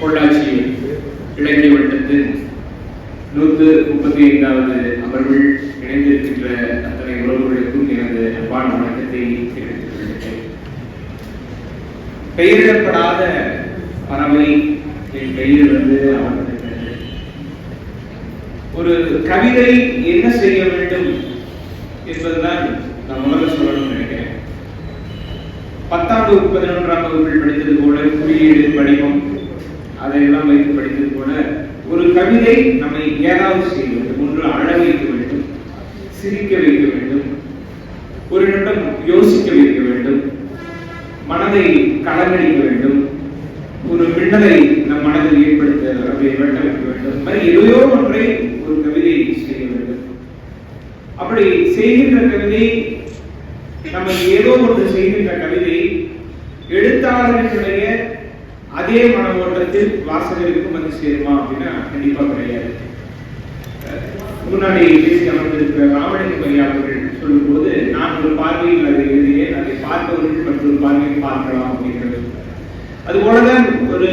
பொள்ளாச்சி இலக்கிய வட்டத்தின் 135வது அமர்வில் இணைந்திருக்கின்ற அத்தனை உறவுகளுக்கும் எனது அன்பான வணக்கத்தை தெரிவித்துக் கொள்கிறேன். பெயரிடப்படாத பறவை என் பெயர் அமர்ந்திருக்கிறது. ஒரு கவிதை என்ன செய்ய வேண்டும் என்பதுதான் நான் முதல்ல சொல்லணும்னு நினைக்கிறேன். 10ஆம் வகுப்பு 11ஆம் வகுப்பில் படித்தது போல குறியீடு வடிவம் அதையெல்லாம் வைத்து படித்தது போல ஒரு கவிதை நம்மை ஏதாவது செய்ய வேண்டும். ஒன்று அழ வைக்க வேண்டும், சிரிக்க வைக்க வேண்டும், ஒரு நிமிடம் யோசிக்க வைக்க வேண்டும், மனதை கலங்கடிக்க வேண்டும், ஒரு மின்னலை நம் மனதில் ஏற்படுத்த அதை வெட்ட வைக்க வேண்டும். மாதிரி எதையோ ஒன்றை ஒரு கவிதை செய்ய வேண்டும். அப்படி செய்கின்ற கவிதை நம்ம ஏதோ ஒன்று செய்கின்ற கவிதை எழுத்தாளர்களுடைய அதே மன ஓட்டத்தில் வாசகருக்கும் வந்து சேருமா அப்படின்னா கண்டிப்பா கிடையாது. முன்னாடி பேசி அமர்ந்திருக்கிற ராமலிங்கம் ஐயா அவர்கள் சொல்லும் போது நான் ஒரு பார்வையில் அதை எழுதியேன், அதை பார்ப்பவர்கள் மற்றொரு பார்வையில் பார்க்கலாம் அப்படிங்கிறது. அதுபோலதான் ஒரு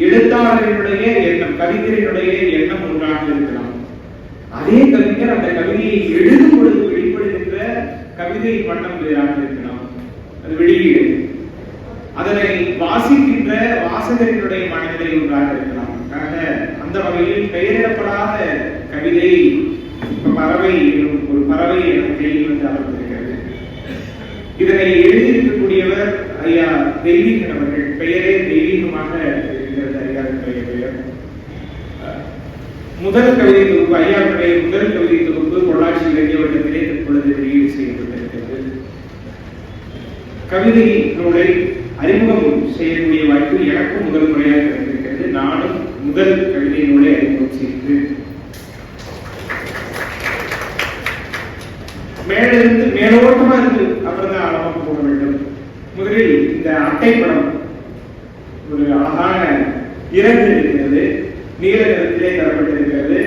எழுத்தாளர்களுடைய எண்ணம், கவிஞரினுடைய எண்ணம் ஒன்றாக இருக்கலாம். அதே கவிஞர் அந்த கவிதையை எழுதும் பொழுது வெளிப்படுகின்ற கவிதை வண்ணம் வேறாக இருக்கலாம். அது வெளியீடு. அதனை வாசிக்கின்ற வாசகர்களுடைய மனநிலை ஒன்றாக இருக்கலாம். அந்த வகையில் பெயரிடப்படாத கவிதை பறவை ஒரு பறவை என்ற கையில் வந்து அமர்ந்திருக்கிறது. இதனை எழுதியிருக்கக்கூடியவர் ஐயா தெய்வீகன் அவர்கள். பெயரே தெய்வீகமாக இருக்கிறது ஐயாவுடைய பெயர். முதல் கவிதை தொகுப்பு, ஐயாவுடைய முதல் கவிதை தொகுப்பு பொள்ளாச்சி இலக்கிய வட்டத்திலே தற்பொழுது வெளியீடு செய்யப்பட்டிருக்கிறது. கவிதை நூலை அறிமுகம் செய்யக்கூடிய வாய்ப்பு எனக்கு முதல் முறையாக கிடைத்திருக்கிறது. நானும் முதல் கவிதை நூலை அறிமுகம் செய்து மேலிருந்து மேலோட்டமா இருந்து அப்புறம் தான் ஆழமாக போக வேண்டும். முதலில் இந்த அட்டைப்படம் ஒரு அழகான இறகு இருக்கிறது, நீல நிறத்திலே தரப்பட்டிருக்கிறது.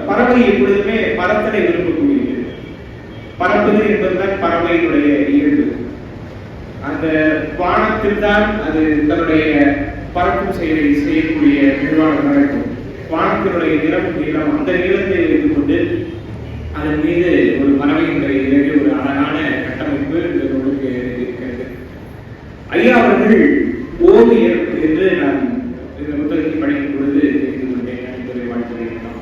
பறவை எப்பொழுதுமே பறத்தலை விரும்பக்கூடியது. பறப்பது என்பதுதான் பறவையினுடைய இயல்பு. அந்த வானத்தில் தான் அது தன்னுடைய பறக்கும் செயலை செய்யக்கூடிய நிர்வாகம் நடக்கும். வானத்தினுடைய நிறம் நீளம், அந்த நீளத்தை வைத்துக் கொண்டு அதன் மீது ஒரு பறவையினுடைய இறகு ஒரு அழகான கட்டமைப்பு உங்களுக்கு இருக்கிறது. ஐயா அவர்கள் ஓவியர் என்று நான் இந்த புத்தகத்தை படிக்கும் பொழுது தெரிந்து கொண்டேன் என்பதை வாழ்த்துகிறேன்.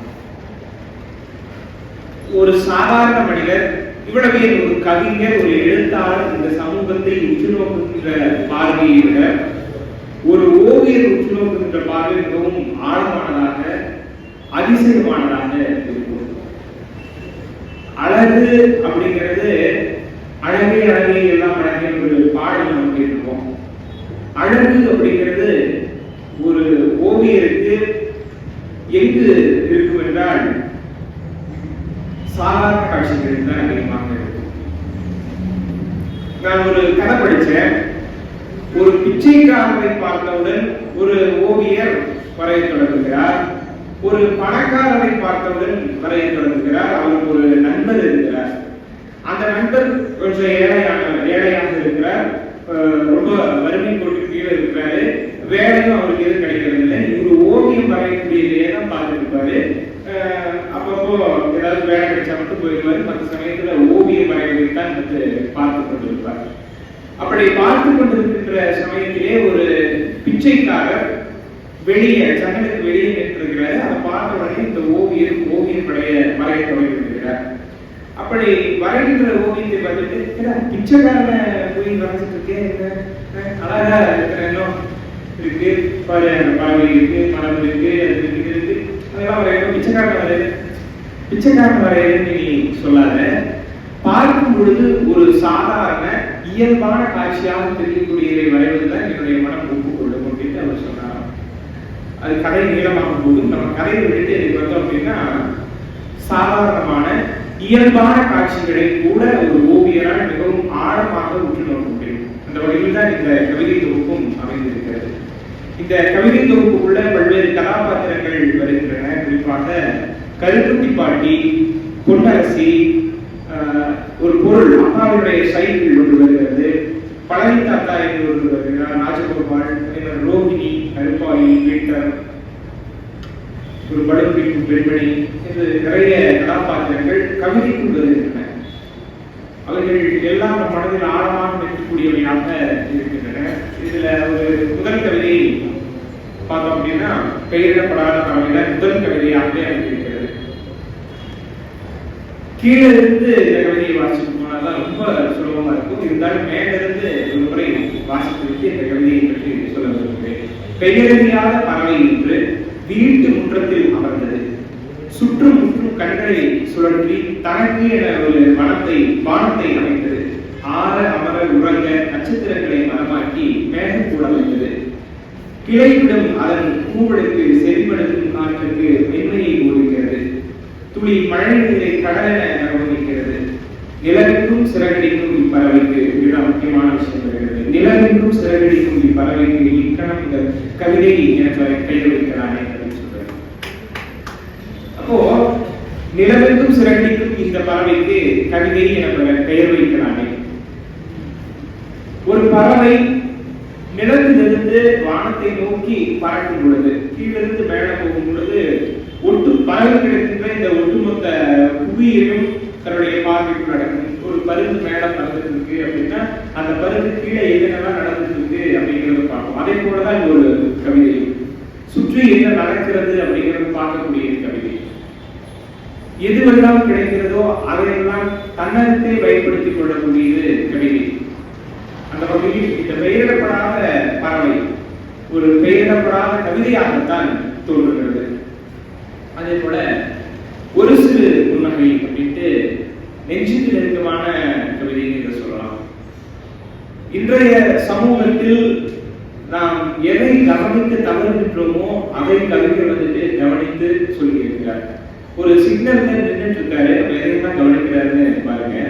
ஒரு சாதாரண மனிதர், இவ்வளவு ஒரு கவிஞர், ஒரு எழுத்தாளர் இந்த சமூகத்தை உற்று நோக்குகின்ற பார்வையை விட ஒரு ஓவியர் உற்று நோக்குகின்ற பார்வை மிகவும் ஆழமானதாக, அதிசயமானதாக இருக்கும். அழகு அப்படிங்கிறது அழகே அழகே எல்லாம் அழகே ஒரு பாடல் நம்ம கேட்டிருக்கோம். அழகு அப்படிங்கிறது ஒரு ஓவியருக்கு எங்கு இருக்கும் என்றால் சாதாரண காட்சிகள் தான் அதிகமாக இருக்கும். நான் ஒரு கதை படிச்சேன். ஒரு பிச்சைக்காரரை பார்த்தவுடன் ஒரு ஓவியர் வரைய தொடங்குகிறார். ஒரு பணக்காரரை பார்த்தவுடன் வரைய தொடங்குகிறார். அவருக்கு ஒரு நண்பர் இருக்கிறார். அந்த நண்பர் கொஞ்சம் ஏழையாக இருக்கிறார், ரொம்ப வறுமை கோட்டு கீழே இருக்கிறாரு, வேலையும் அவருக்கு எதுவும் கிடைக்கிறது இல்லை. இவர் ஓவியம் வரையக்கூடியதே தான் பார்த்துருப்பாரு. அப்பப்போ ஏதாவது வேலை கிடைச்சா மட்டும் போயிடுவாரு. மற்ற சமயத்துல ஓவியம் வரைவதைத்தான் வந்து பார்த்து கொண்டிருப்பார். அப்படி பார்த்து கொண்டிருக்கின்ற சமயத்திலே ஒரு பிச்சைக்காரர் வெளியே ஜன்னலுக்கு வெளியே நின்றிருக்கிறாரு. அதை பார்த்த உடனே இந்த ஓவியர் ஓவியம் வரைய தொடங்கியிருக்கிறார். அப்படி வரைகின்ற ஓவியத்தை பார்த்துட்டு பிச்சைக்காரனை போய் வரைஞ்சிட்டு இருக்கேன், அழகா இருக்கிற இருக்கு பாரு, பறவை இருக்கு, மரம் இருக்கு, அது இருக்கு, அதெல்லாம் வரையணும். பிச்சைக்காரன் வரையன்னு நீ சொல்லாத, பார்க்கும் பொழுது ஒரு சாதாரண இயல்பான காட்சியாக தெரியக்கூடியதை வரைவதுதான் என்னுடைய மனம் ஒப்புக்கொள்ளும் அப்படின்னு அவர் சொன்னார். அது கதை நீளமாகும் போது நம்ம கதையை விட்டு எனக்கு வந்தோம் அப்படின்னா சாதாரணமான இயல்பான காட்சிகளை கூட ஒரு ஓவியரால் மிகவும் ஆழமாக உற்று நோக்க முடியும். அந்த வகையில் தான் இந்த கவிதை தொகுப்பும் அமைந்திருக்கிறது. இந்த கவிதை தொகுப்புக்குள்ள பல்வேறு கதாபாத்திரங்கள் வருகின்றன. குறிப்பாக கருப்புட்டி பாட்டி, பொன்னரசி, ஒரு பொருள் அப்பாவுடைய சைக்கிள் ஒன்று வருகிறது, பழனி தாத்தா என்று ஒன்று வருகிறார், ராஜகோபால், ரோஹிணி, கருப்பாய், சூறாவளி, வின்டர், ஒரு படம் பிடிக்கும் பெண்மணி என்று நிறைய கதாபாத்திரங்கள் கவிதைக்குள் வருகின்றன. அவர்கள் எல்லாம் நம் மனதில் ஆழமாக நிற்கக்கூடியவையாக இருக்கின்றன. இதுல ஒரு முதல் கவிதை பார்த்தோம் அப்படின்னா பெயரிடப்படாத பறவையில முதல் கவிதையாக இருக்கிறது. கீழே இருந்து இந்த கவிதையை வாசிச்சு போனால்தான் ரொம்ப சுலபமா இருக்கும். இருந்தாலும் மேல இருந்து ஒரு முறை வாசித்து விட்டு இந்த கவிதையை பற்றி சொல்ல விரும்புகிறேன். பெயரறியாத பறவை என்று வீட்டு முற்றத்தில் அமர்ந்தது. சுற்றும் முற்றும் கண்களை சுழற்றி தனக்கு என ஒரு வானத்தை அமைத்தது. ஆற அமர உறங்க நட்சத்திரங்களை மரமாக்கி மேகம் கூட வைத்தது. கிளைவிடும் அதன் பூவெடுத்து செறிவெடுக்கும் காற்றுக்கு மென்மையை போதிக்கிறது. துளி மழை நீரை கடலென அனுபவிக்கிறது. நிலவிற்கும் சிறகடிக்கும் இப்பறவைக்கு இதுதான் முக்கியமான விஷயம் வருகிறது. நிலவிற்கும் சிறகடிக்கும் இப்பறவைக்கு இக்கணம் இந்த கவிதை பெயர் வைக்கிறானே அப்படின்னு சொல்றாரு. அப்போ நிலவிற்கும் சிறகடிக்கும் இந்த பறவைக்கு கவிதை என பெயர் வைக்கிறானே. ஒரு பறவை நிலத்திலிருந்து வானத்தை நோக்கி பறக்கும் பொழுது, கீழிருந்து மேல போகும் பொழுது பறவை கிடக்கின்ற இந்த ஒட்டுமொத்த புவியையும் தன்னுடைய பார்வைக்குள் நடக்கும். ஒரு பருந்து மேல பறந்துட்டு இருக்கு அப்படின்னா அந்த பருந்து கீழே என்னென்னலாம் நடந்துட்டு இருக்கு அப்படிங்கிறது பார்ப்போம். அதே போலதான் ஒரு கவிதை சுற்றி என்ன நடக்கிறது அப்படிங்கிறது பார்க்கக்கூடிய கவிதை. எதுவெல்லாம் கிடைக்கிறதோ அதையெல்லாம் தன்னகத்தை பயன்படுத்திக் கொள்ளக்கூடியது கவிதை. அந்த வகையில் இந்த பெயரிடப்படாத பறவை ஒரு பெயரிடப்படாத கவிதையாகத்தான் தோன்றுகிறது. அதே போல ஒரு சிறு புன்னகை அப்படின்ட்டு நெஞ்சுக்கு நெருக்கமான கவிதை என்று சொல்லலாம். இன்றைய சமூகத்தில் நாம் எதை கவனித்து தவறுகின்றோமோ அதை கவிஞர் கவனித்து சொல்லியிருக்கிறார். ஒரு சிக்னல் நின்றுட்டு இருக்காரு, எதையெல்லாம் கவனிக்கிறாருன்னு பாருங்க.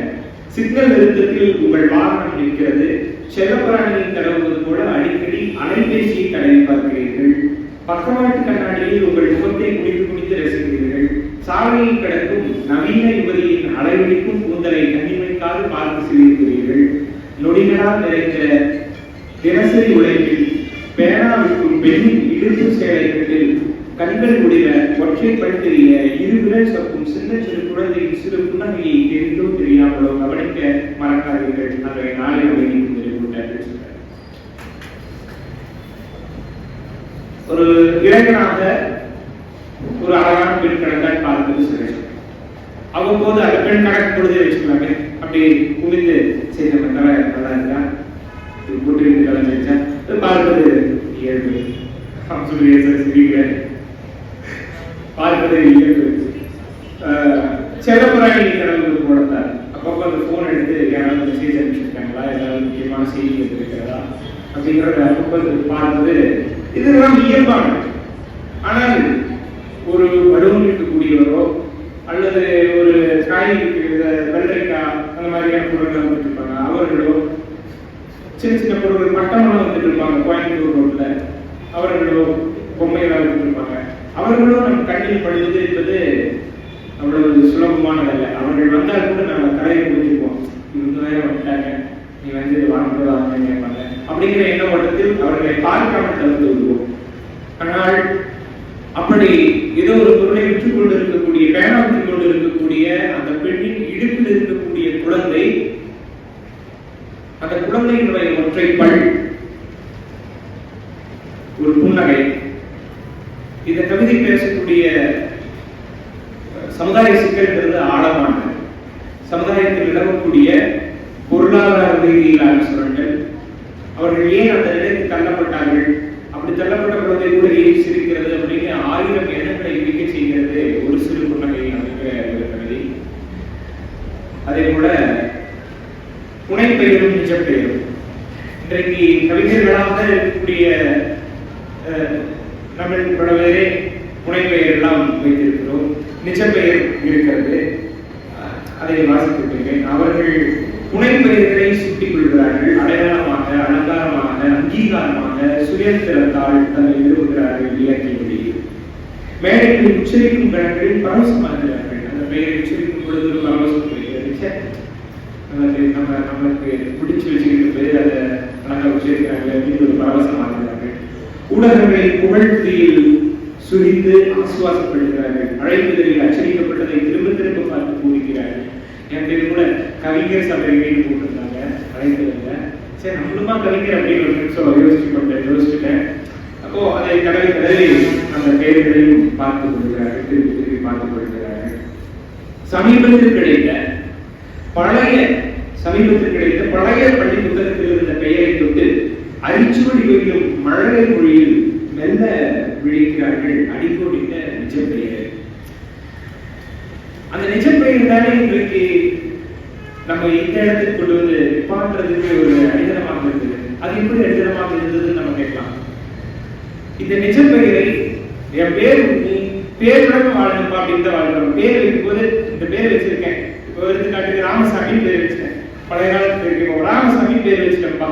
சிக்னல் நிறுத்தத்தில் உங்கள் வாகனம் நிற்கிறது. செல்லப்பிராணியை தடவுவது போல அடிக்கடி அலைபேசியை தடவி பார்க்கிறீர்கள். பக்கவாட்டு கண்ணாடியில் உங்கள் முகத்தை குடித்து ரசிக்கிறீர்கள். சாலையில் கிடக்கும் நவீன யுவதியின் அளவெடுக்கும் கூந்தலை கண்ணிமைக்காது பார்த்து சிரிக்கிறீர்கள். நொடிகளால் நிறைந்த தினசரி உழைப்பில் பேனாவிற்கும் பெண்ணின் இடுப்பு சேலைகளில் கண்கள் முடிவ ஒற்றைப்படுத்திய இருவிரல் சப்பும் சின்ன சிறு குழந்தையின் சிறு புன்னகையை தெரிந்தோ தெரியாமலோ கவனிக்க மறக்காதீர்கள். அதை நாளை வகையில் ஒரு இளைஞனாக ஒரு அழகான பெண் கணக்கால் பார்ப்பது சரி. அவ்வப்போது அந்த பெண் கணக்கு பொழுதே வச்சுக்கலாமே, அப்படி குளித்து சரி நம்ம தலை நல்லா இருக்கா, கூட்டி கலந்துச்சா பார்ப்பது இயல்பு. பார்ப்பது இயல்பு. செல்லப்புறாணி கடவுள் போடத்தார். அப்பப்போ அந்த போன் எடுத்து யாராவது மெசேஜ் அனுப்பிச்சிருக்காங்களா, ஏதாவது முக்கியமான செய்தி இருக்கிறதா அப்படிங்கிறத அப்பப்போ பார்ப்பது இதெல்லாம் இயல்பானது. ஆனால் ஒரு வடுவம் இருக்கக்கூடியவரோ அல்லது ஒரு காய் வெள்ளரிக்காய் அந்த மாதிரியான பொருட்கள் வந்துட்டு இருப்பாங்க, அவர்களோ சின்ன சின்ன பொருட்கள் மட்டமெல்லாம் வந்துட்டு இருப்பாங்க கோயம்புத்தூர் ரோட்ல, அவர்களோ பொம்மைகளாக வந்துட்டு இருப்பாங்க, அவர்களோ நம்ம கண்ணில் படுவது என்பது அவ்வளவு சுலபமானதல்ல. அவர்கள் வந்தால் கூட நம்ம தலையை முடிச்சிருப்போம், இவங்க வேற வந்துட்டாங்க, நீ வந்து வாங்க கேட்பாங்க அப்படிங்கிற எண்ண ஓட்டத்தில் அவர்களை பார்க்காமல் தவிர்த்து விடுவோம். ஆனால் அப்படி ஏதோ ஒரு பொருளை விற்றுக் கொண்டு இருக்கக்கூடிய பேனா விற்றுக் கொண்டு இருக்கக்கூடிய அந்த பெண்ணின் இடுப்பில் இருக்கக்கூடிய குழந்தை, அந்த குழந்தையினுடைய ஒற்றை பல், ஒரு புன்னகை. இந்த கவிதை பேசக்கூடிய சமுதாய சிக்கல்கிறது ஆழமானது. சமுதாயத்தில் நிலவக்கூடிய பொருளாதார ரீதியிலான சுரண்டல், அவர்கள் ஏன் அந்த நிலைக்கு தள்ளப்பட்டார்கள், அப்படி தள்ளப்பட்ட குழந்தை கூட ஏன் சிரிக்கிறது அப்படின்னு 1000 எண்ணங்களை விதிக்க செய்கிறது ஒரு சிறு புன்னகை அப்படிங்கிற ஒரு கவிதை. அதே போல புனைப்பெயரும் நிஜப்பெயரும். இன்றைக்கு கவிஞர்களாக இருக்கக்கூடிய நம்ம பல பேரே புனைப்பெயர் எல்லாம் வைத்திருக்கிறோம், நிஜப்பெயர் இருக்கிறது. அதை வாசித்திருக்கிறேன். அவர்கள் புனைப்பெயர்களை சுட்டிக் கொள்கிறார்கள், அடையாளமாக, அலங்காரமாக, அங்கீகாரமாக, சுயந்திரத்தால் தன்னை நிறுவுகிறார்கள். இலக்கியப்படி மேடைகளில் உச்சரிக்கும் கணங்களில் பரவசமாகிறார்கள். அந்த பெயரை உச்சரிக்கும் பொழுது ஒரு பரவசம் புரிகிறது. நமக்கு பிடிச்சு வச்சுக்கிட்டு பேர் அதை கணக்காக உச்சரிக்கிறார்கள் அப்படின்னு ஒரு பரவசமாகிறார்கள். ஊடகங்களை புகழ்ச்சியில் சுரிந்து ஆசுவாசப்படுகிறார்கள். அழைப்புதலில் அச்சடிக்கப்பட்டதை திரும்ப திரும்ப பார்த்து பூரிக்கிறார்கள். என் பேர் கூட கவிஞர் சபையில் போட்டிருந்தாங்க அழைப்புதல்ல. சரி, நம்மளுமா கவிஞர் அப்படின்னு ஒரு நிமிஷம் யோசிச்சுட்டேன். அப்போ அதை கடலை அந்த பெயர்களையும் பார்த்துக் கொள்கிறார்கள், திருப்பி பார்த்துக் கொள்கிறார்கள். சமீபத்தில் கிடைத்த பழைய பள்ளி புத்தகத்தில் இருந்த பெயரை தொட்டு அரிச்சுவடி வைக்கும் மழலை மொழியில் மெல்ல விழிக்கிறார்கள். அடிக்கோடிட்ட நிஜப்பெயர். அந்த நிஜப்பெயர் தானே இன்றைக்கு நம்ம இந்த இடத்துக்கு கொண்டு வந்து நிப்பாட்டுறதுக்கு ஒரு அடித்தளமாக இருந்தது. அது எப்படி அடித்தளமாக இருந்ததுன்னு நம்ம கேட்கலாம். இந்த நிஜப்பெயரை என் பேர் பேருடன் வாழணும்பா அப்படின்னு தான் வாழ்க்கணும். பேர் வைக்கும்போது இந்த பேர் வச்சிருக்கேன். இப்போ எடுத்துக்காட்டுக்கு ராமசாமி பேர் வச்சிருக்கேன். பழைய காலத்துல இருக்க ராமசாமி பேர் வச்சிருக்கேன்ப்பா,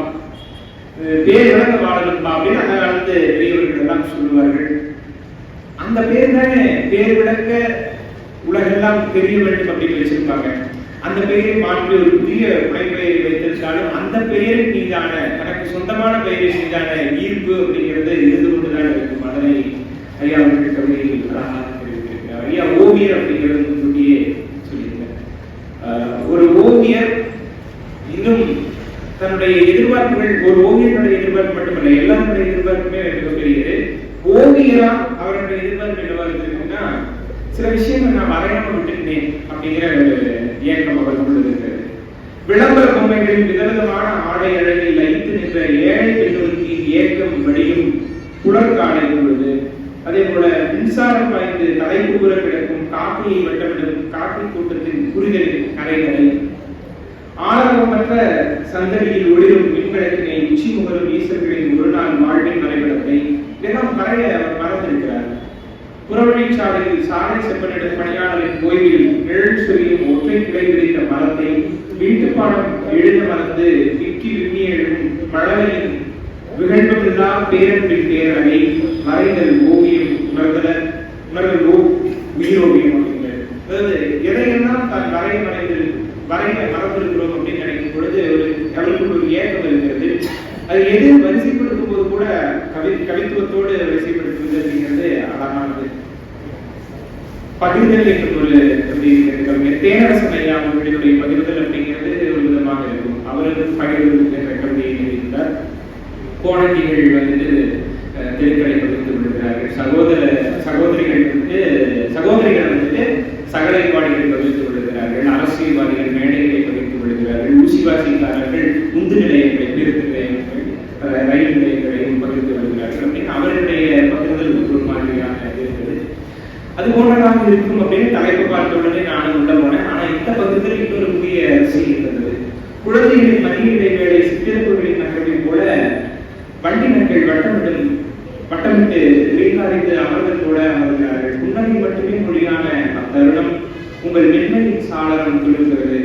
பேர் விளங்க வாழணும்பா அப்படின்னு அந்த காலத்து பெரியவர்கள் எல்லாம் சொல்லுவார்கள். அந்த பேர் தானே பேர் விளக்க உலகெல்லாம் தெரிய வேண்டும் அப்படின்னு வச்சிருப்பாங்க. அந்த பெயரை மாற்றி ஒரு புதிய புனைப்பெயரை வைத்திருந்தாலும் அந்த பெயரின் மீதான தனக்கு சொந்தமான பெயரின் மீதான ஈர்ப்பு அப்படிங்கிறது இருந்து கொண்டுதான் இருக்கும். அதனை ஐயா அவர்கள் கவிதையில் தெரிவித்திருக்கிறார். ஐயா ஓவியர் அப்படிங்கிறது முன்கூட்டியே சொல்லியிருக்கார். ஒரு ஓவியர் இன்னும் தன்னுடைய எதிர்பார்ப்புகள், ஒரு ஓவியனுடைய எதிர்பார்ப்பு மட்டுமல்ல, எல்லாருடைய எதிர்பார்ப்புமே மிகப்பெரியது. ஓவியரா அவருடைய எதிர்பார்ப்பு என்னவா இருக்குன்னா, சில விஷயங்கள் நான் வரையாம விட்டுட்டேன் அப்படிங்கிற ஒரு இயக்கம் அவர்களுக்குள்ள இருக்கிறது. விளம்பர பொம்மைகளின் விதவிதமான ஆடை அழகில் லைத்து நின்ற ஏழை பெண்களுக்கு இயக்கம் வடியும் புலற்காலை பொழுது, அதே போல மின்சாரம் பாய்ந்து தலைப்புற கிடக்கும் காப்பியை வட்டமிடும் காப்பி கூட்டத்தின் புரிதலின் கரைகளை, ஆழமற்ற சந்தடியில் ஒளிரும் மின்விளக்கினை, உச்சி முகரும் ஈசர்களின் ஒரு நாள் வாழ்வின் வரைபடத்தை இதெல்லாம் வரைய அவர் மறந்திருக்கிறார். புறவழிச்சாலையில் சாலை செப்பனிடும் பணியாளரின் கோயிலில் நிழல் சொரியும் ஒற்றை கிளை விரித்த மரத்தை வீட்டுப்பாடம் எழுத மறந்து விக்கி விம்மி எழும் மழலையின் விகழ்வதில்லா பேரன்பின் பேரவை வரைதல் ஓவியம் உணர்தல் உயிரோவியம் அப்படிங்கிறது. அதாவது எதையெல்லாம் தான் வரைய மறந்திருக்கிறோம் அப்படின்னு நினைக்கும் பொழுது அவருக்கு ஒரு ஏக்கம் இருக்கிறது. அது எது வரிசைப்படுத்தும் போது கூட கவித்துவத்தோடு வரிசைப்படுத்துவது அப்படிங்கிறது அழகானது. பகிர்தல் என்று ஒரு கவிஞர் தேனரசன் ஐயா அவர்களுடைய பகிர்தல் அப்படிங்கிறது ஒரு விதமாக இருக்கும். அவருக்கு பகிர்தல் என்ற கவிதையை எழுதியிருந்தார். கோணங்கிகள் வந்துட்டு தெருக்களை பகிர்ந்து விடுகிறார்கள். சகோதரிகள் வந்துட்டு சகலைவாடிகளை பகிர்ந்து விடுகிறார்கள். அரசியல்வாதிகள் மேடைகளை பகிர்ந்து விடுகிறார்கள். ஊசிவாசிக்காரர்கள் உந்து நிலையங்களை, பேருந்து நிலையங்கள், ரயில் நிலையங்களையும் பகிர்ந்து விடுகிறார்கள் அப்படின்னு அவருடைய பகிர்தல் ஒரு மாதிரியான இருக்கிறது. அது போன்றதாக இருக்கும் அப்படின்னு தலைப்பு பார்த்த உடனே நானும் உள்ள போனேன். ஆனா இந்த பகிர்தல் இன்னொரு புதிய அரசியல் இருந்தது. குழந்தைகளின் மதிய இடைவேளை சித்திரப்புகளின் நகர்வை போல வண்டினர்கள் வட்டமிட்டு வீட்டாரித்து அமர்ந்தோட அமர்கிறார்கள். புன்னகை மட்டுமே மொழியான அத்தருணம் உங்கள் மென்மையின் சாளரம் துழுகிறது.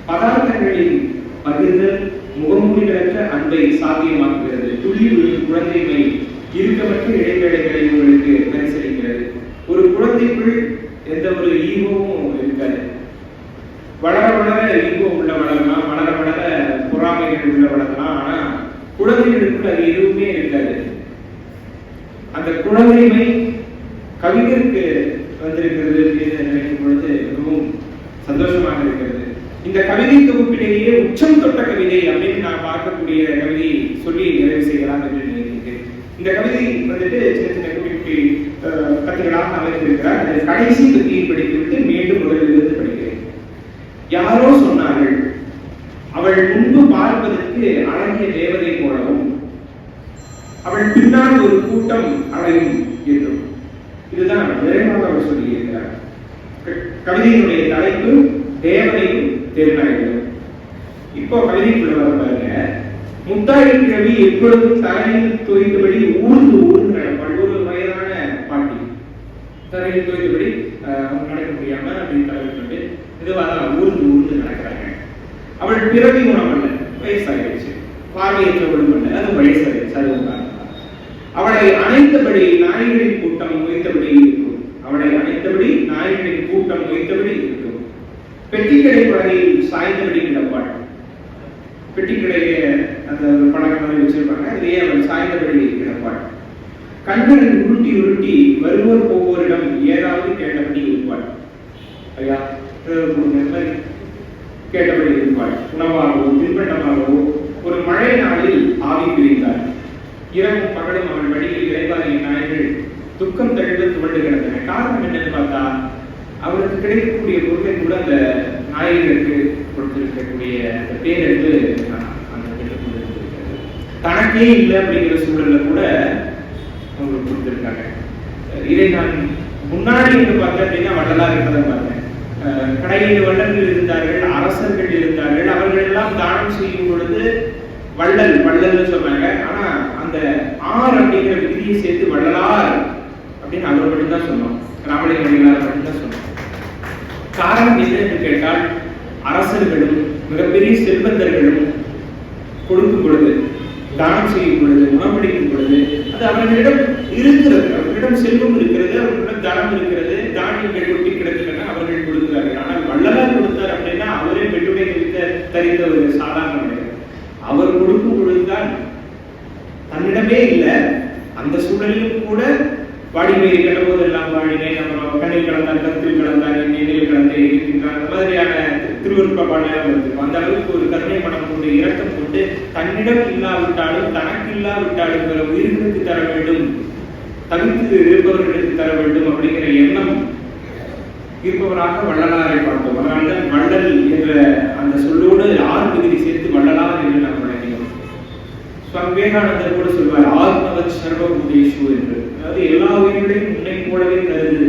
பதார்த்தங்களின் பகிர்தல் முகமூடிகளற்ற அன்பை சாத்தியமாக்குகிறது. துள்ளி விழும் குழந்தைகளை இறுக்கமற்ற இடைவேளைகளை உங்களுக்கு பரிசீலிக்கிறது. ஒரு குழந்தைக்குள் எந்த ஒரு ஈகோவும் இருக்காது. வளர வளர ஈகோ உள்ள வளரலாம், வளர வளர பொறாமைகள் உள்ள வளரலாம். ஆனா குழந்தைகளுக்குள் அது எதுவுமே இருக்காது. அந்த குழந்தைமை கவிஞருக்கு வந்திருக்கிறது அப்படின்னு நினைக்கும் பொழுது மிகவும் சந்தோஷமாக இருக்கிறது. இந்த கவிதை தொகுப்பிலேயே உச்சம் தொட்ட கவிதை அப்படின்னு நான் பார்க்கக்கூடிய கவிதையை சொல்லி நிறைவு செய்யலாம் என்று நினைக்கிறேன். இந்த கவிதை வந்துட்டு சின்ன சின்ன குட்டி கத்துகளாக அமைத்திருக்கிறார். அதில் கடைசி பத்தியை படித்துவிட்டு மீண்டும் முதலிலிருந்து படிக்கிறேன். யாரோ சொன்னார்கள், அவள் முன்பு பார்ப்பதற்கு அழகிய தேவதை போலவும் அவள் பின்னால் ஒரு கூட்டம் அடையும் என்றும். இதுதான் நிறைவாக அவர் சொல்லியிருக்கிறார். கவிதையினுடைய தலைப்பு தேவதையும் தெருநாய்களும். இப்போ கவிதைக்குள்ள வர பாருங்க. முத்தாய் கிழவி எப்பொழுதும் தரையில் தோய்ந்தபடி ஊர்ந்து நடப்பாள். ஒரு வயதான பாட்டி தரையில் தோய்ந்தபடி நடக்க முடியாம அப்படின்னு தலைவிட்டு இதுவாதான் ஊர்ந்து நடக்கிறாங்க. அவள் பிறவி குணம் அல்ல, வயசாகிடுச்சு. பார்வையற்றவளும் அல்ல, அது வயசாகிடுச்சு. அதுதான் அவளை அணைத்தபடி நாய்களின் கூட்டம் மொய்த்தபடி இருக்கும். அவளை அணைத்தபடி நாய்களின் கூட்டம் மொய்த்தபடி இருக்கும். பெட்டிக்கடை பலகையில் சாய்ந்தபடி கிடப்பாள். பெட்டிக்கடையை அந்த பழக்கம் மாதிரி வச்சிருப்பாங்க. அதிலேயே அவள் சாய்ந்தபடி கிடப்பாள். கண்களை உருட்டி உருட்டி வருவோர் போவோரிடம் ஏதாவது கேட்டபடி இருப்பாள். ஐயா கேட்டபடி இருப்பாள். உணவாகவோ தின்பண்டமாகவோ. ஒரு மழை நாளில் ஆவி பிரிந்தார். இரவும் பகலும் அவள் வழியில் இறைவாரிய நாய்கள் துக்கம் தழுவ துவண்டு கிடந்தன. காரணம் என்னன்னு பார்த்தா, அவருக்கு கிடைக்கக்கூடிய பொருளை கூட அந்த நாய்களுக்கு கொடுத்திருக்கக்கூடிய அந்த பேரெடுத்து அந்த தனக்கே இல்லை அப்படிங்கிற சூழல்ல கூட அவங்களுக்கு கொடுத்திருக்காங்க. இதை நான் முன்னாடி என்று பார்த்தேன் அப்படின்னா வள்ளலார் இருப்பதை பார்த்தேன். கடையில் வள்ளல்கள் இருந்தார்கள், அரசர்கள் இருந்தார்கள். அவர்கள் எல்லாம் தானம் செய்யும் பொழுது வள்ளல்னு சொன்னாங்க. ஆனா அந்த ஆர் அப்படிங்கிற விதியை சேர்த்து வள்ளலார் அப்படின்னு அவர் மட்டும்தான் சொன்னோம். ராமலிங்க அடிகளார் மட்டும்தான் சொன்னோம். காரணம் என்ன என்று கேட்டால், அரசர்களும் மிகப்பெரிய செல்வந்தர்களும் கொடுக்கும் பொழுது, தானம் செய்யும் பொழுது, உணவளிக்கும் பொழுது அது அவர்களிடம் இருக்கிறது. அவர்களிடம் செல்வம் இருக்கிறது, அவர்களிடம் தனம் இருக்கிறது, தானியங்கள் கொட்டி கிடக்கின்றன, அவர்கள் கொடுக்கிறார்கள். ஆனால் வள்ளலார் கொடுத்தார் அப்படின்னா அவரே பெற்றுடைய தரித்த ஒரு சாதாரண மனிதர். அவர் கொடுக்கும் பொழுதுதான் தன்னிடமே இல்லை, அந்த சூழலிலும் கூட வாடிமேறி கட்டும்போது எல்லாம் வாடினேன், அப்புறம் கண்ணில் கலந்தான், கருத்தில் கலந்தான், நெஞ்சில் கலந்தே இருக்கின்றான், அந்த மாதிரியான திருவருட்ப பாடலாம் இருக்கும். அந்த அளவுக்கு ஒரு கருணை மனம் கொண்டு, இரக்கம் கொண்டு, தன்னிடம் இல்லாவிட்டாலும் தனக்கு இல்லாவிட்டாலும் பிற உயிர்களுக்கு தர வேண்டும், தவிர்த்து இருப்பவர்களுக்கு தர வேண்டும் அப்படிங்கிற எண்ணம் இருப்பவராக வள்ளலாரை பார்த்தோம். அதனால்தான் வள்ளல் என்ற அந்த சொல்லோடு 6 விகுதி சேர்த்து வள்ளலார் என்று நாம் வழங்கினோம். சுவாமி விவேகானந்தர் கூட சொல்வார், ஆத்மவத் சர்வபூதேஷு என்று. அதாவது எல்லா உயிர்களையும் உன்னை போலவே கருது.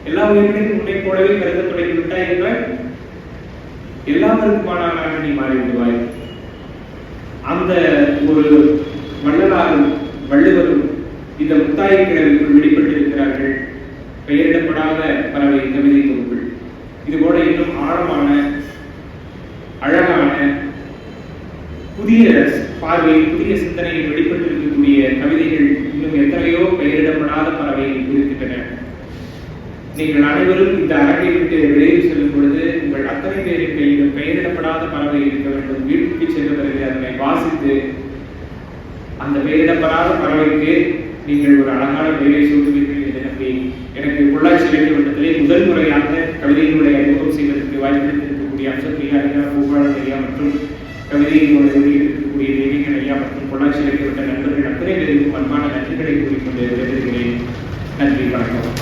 எல்லா உயிர்களையும் உன்னை போலவே கருத தொடங்கிவிட்டாய் என்றால் எல்லாருக்குமானாக நீ மாறிவிடுவாய். அந்த ஒரு வள்ளலாரும் வள்ளுவரும் இந்த முத்தாய் கிழவிக்குள் வெளிப்பட்டிருக்கிறார்கள். பெயரிடப்படாத பறவை கவிதை தொகுப்புகள். இதுபோல இன்னும் ஆழமான, அழகான, புதிய பார்வை, புதிய சிந்தனையில் வெளிப்பட்டிருக்கக்கூடிய கவிதைகள் இன்னும் எத்தனையோ பெயரிடப்படாத பறவைகள் இருக்கின்றன. நீங்கள் அனைவரும் இந்த அரங்கை விட்டு வெளியே செல்லும் பொழுது உங்கள் அத்தனை பேரின் கையிலும் பெயரிடப்படாத பறவை இருக்க வேண்டும். வீட்டுக்கு சென்ற பிறகு அதனை வாசித்து அந்த பெயரிடப்படாத பறவைக்கு நீங்கள் ஒரு அழகான பெயரை சூட்டுவீர்கள் என்று நம்பி, எனக்கு பொள்ளாச்சி இலக்கிய வட்டத்திலே முதல் முறையாக கவிதையினுடைய அறிமுகம் செய்வதற்கு வாய்ப்பளித்திருக்கக்கூடிய அம்சப்பிரியா ஐயா, பூபாளன் ஐயா மற்றும் கவிதையினுடைய இருக்கக்கூடிய தேவிகள் ஐயா மற்றும் பொள்ளாச்சி இலக்கிய வட்ட நண்பர்கள் அத்தனை பேருக்கும் அன்பான நன்றிகளை கூறிக்கொண்டு விடைபெறுகிறேன். நன்றி, வணக்கம்.